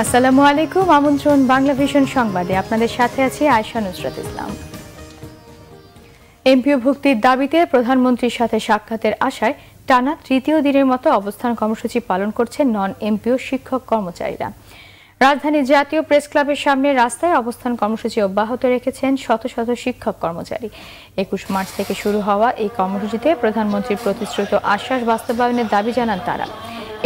আসসালামু আলাইকুম। আমন্ত্রণ বাংলা ভিশন সংবাদে, আপনাদের সাথে আছি আয়েশা নুসরাত ইসলাম। এমপিও ভুক্তির দাবিতে প্রধানমন্ত্রীর সাথে সাক্ষাতের আশায় টানা তৃতীয় দিনের মতো অবস্থান কর্মসূচি পালন করছেন নন এমপিও শিক্ষক কর্মচারীরা। রাজধানীর জাতীয় প্রেস ক্লাবের সামনে রাস্তায় অবস্থান কর্মসূচি অব্যাহত রেখেছেন শত শত শিক্ষক কর্মচারী। 21 মার্চ থেকে শুরু হওয়া এই কর্মসূচিতে প্রধানমন্ত্রীর প্রতিশ্রুত আশ্বাস বাস্তবায়নের দাবি জানান তারা।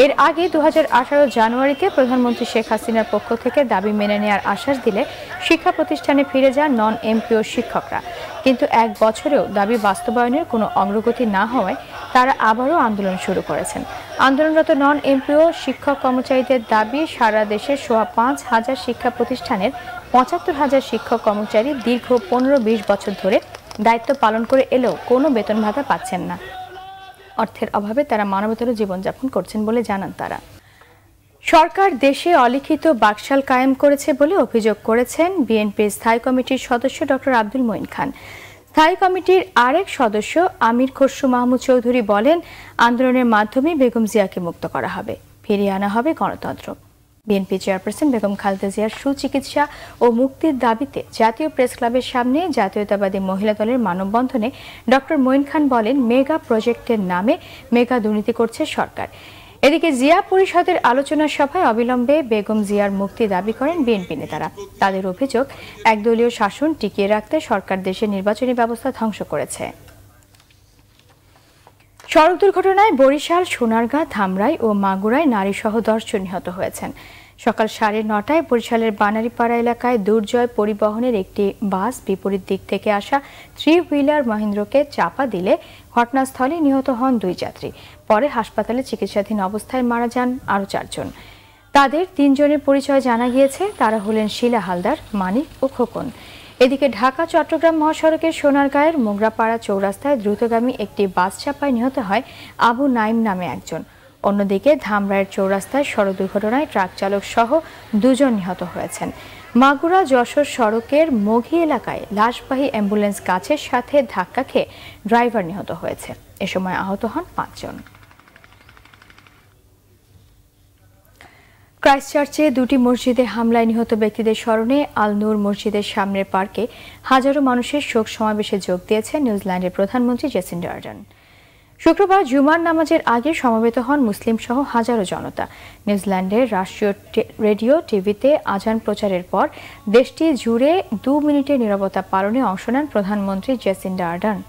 এর আগে 2018 জানুয়ারিতে প্রধানমন্ত্রী শেখ হাসিনার পক্ষ থেকে দাবি মেনে নেওয়ার আশ্বাস দিলে শিক্ষা প্রতিষ্ঠানে ফিরে যান নন এমপিও শিক্ষকরা, কিন্তু এক বছরেও দাবি বাস্তবায়নের কোনো অগ্রগতি না হওয়ায় তারা আবারও আন্দোলন শুরু করেছেন। আন্দোলনরত নন এমপিও শিক্ষক কর্মচারীদের দাবি, সারা দেশের 5,500 শিক্ষা প্রতিষ্ঠানের 75,000 শিক্ষক কর্মচারী দীর্ঘ 15-20 বছর ধরে দায়িত্ব পালন করে এলেও কোনো বেতন ভাতা পাচ্ছেন না। অর্থের অভাবে তারা মানবেতর জীবনযাপন করছেন বলে জানান তারা। সরকার দেশে অলিখিত বাকশাল কায়েম করেছে বলে অভিযোগ করেছেন বিএনপির স্থায়ী কমিটির সদস্য ডক্টর আব্দুল মঈন খান। স্থায়ী কমিটির আরেক সদস্য আমির খসরু মাহমুদ চৌধুরী বলেন, আন্দোলনের মাধ্যমে বেগম জিয়াকে মুক্ত করা হবে, ফিরিয়ে আনা হবে গণতন্ত্র। বিএনপি চেয়ারপারসন বেগম খালেদা জিয়ার সুচিকিৎসা ও মুক্তির দাবিতে জাতীয় প্রেস ক্লাবের সামনে জাতীয়তাবাদী মহিলা দলের মানববন্ধনে ডক্টর মঈন খান বলেন, মেগা প্রজেক্টের নামে মেগা দুর্নীতি করছে সরকার। এদিকে জিয়া পরিষদের আলোচনা সভায় অবিলম্বে বেগম জিয়ার মুক্তি দাবি করেন বিএনপি নেতারা। তাদের অভিযোগ, একদলীয় শাসন টিকিয়ে রাখতে সরকার দেশের নির্বাচনী ব্যবস্থা ধ্বংস করেছে। সড়ক দুর্ঘটনায় বরিশাল, সোনারগাঁ, ধামরাই ও মাগুরায় নারীসহ 10 জন নিহত হয়েছেন। সকাল 9:30টায় বরিশালের বানারীপাড়া এলাকায় দুর্জয় পরিবহনের একটি বাস বিপরীত দিক থেকে আসা 3 হুইলার মহেন্দ্রকে চাপা দিলে ঘটনাস্থলে নিহত হন 2 যাত্রী। পরে হাসপাতালে চিকিৎসাধীন অবস্থায় মারা যান আরও 4 জন। তাদের 3 জনের পরিচয় জানা গিয়েছে, তারা হলেন শিলা হালদার, মানিক ও খোকন। এদিকে ঢাকা চট্টগ্রাম মহাসড়কের সোনারগাঁয়ের মোগরাপাড়া চৌরাস্তায় দ্রুতগামী একটি বাস চাপায় নিহত হয় আবু নাইম নামে একজন। অন্যদিকে ধামরাইয়ের চৌরাস্তায় সড়ক দুর্ঘটনায় ট্রাক চালক সহ 2 জন নিহত হয়েছেন। মাগুরা যশোর সড়কের মঘি এলাকায় লাশবাহী অ্যাম্বুলেন্স গাছের সাথে ধাক্কা খেয়ে ড্রাইভার নিহত হয়েছে। এ সময় আহত হন 5 জন। ক্রাইস্টচার্চে 2টি মসজিদে হামলায় নিহত ব্যক্তিদের স্মরণে আল নূর মসজিদের সামনের পার্কে হাজারো মানুষের শোক সমাবেশে যোগ দিয়েছেন নিউজিল্যান্ডের প্রধানমন্ত্রী জেসিন্ডা আর্ডার্ন। শুক্রবার জুমার নামাজের আগে সমবেত হন মুসলিম সহ হাজারো জনতা। নিউজিল্যান্ডের রাষ্ট্রীয় রেডিও টিভিতে আজান প্রচারের পর দেশটি জুড়ে 2 মিনিটের নীরবতা পালনে অংশ নেন প্রধানমন্ত্রী জেসিন্ডা আর্ডার্ন।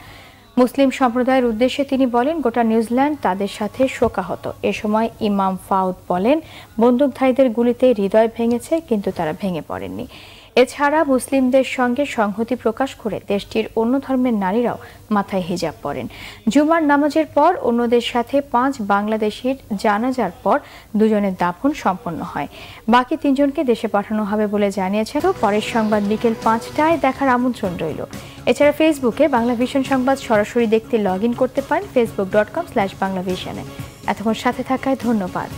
মুসলিম সম্প্রদায়ের উদ্দেশ্যে তিনি বলেন, গোটা নিউজিল্যান্ড তাদের সাথে শোকাহত। এ সময় ইমাম ফাউদ বলেন, বন্দুকধারীদের গুলিতে হৃদয় ভেঙেছে, কিন্তু তারা ভেঙে পড়েননি। এছাড়া মুসলিমদের সঙ্গে সংহতি প্রকাশ করে দেশটির অন্য ধর্মের নারীরাও মাথায় হিজাব পরেন। জুমার নামাজের পর অন্যদের সাথে 5 বাংলাদেশির জানাজার পর 2 জনের দাফন সম্পন্ন হয়। বাকি 3 জনকে দেশে পাঠানো হবে বলে জানিয়েছেন। পরের সংবাদ বিকেল 5টায় দেখার আমন্ত্রণ রইল। এছাড়া ফেসবুকে বাংলা ভিশন সংবাদ সরাসরি দেখতে লগ ইন করতে পারেন facebook.com/বাংলাভিশনে। এতক্ষণ সাথে থাকায় ধন্যবাদ।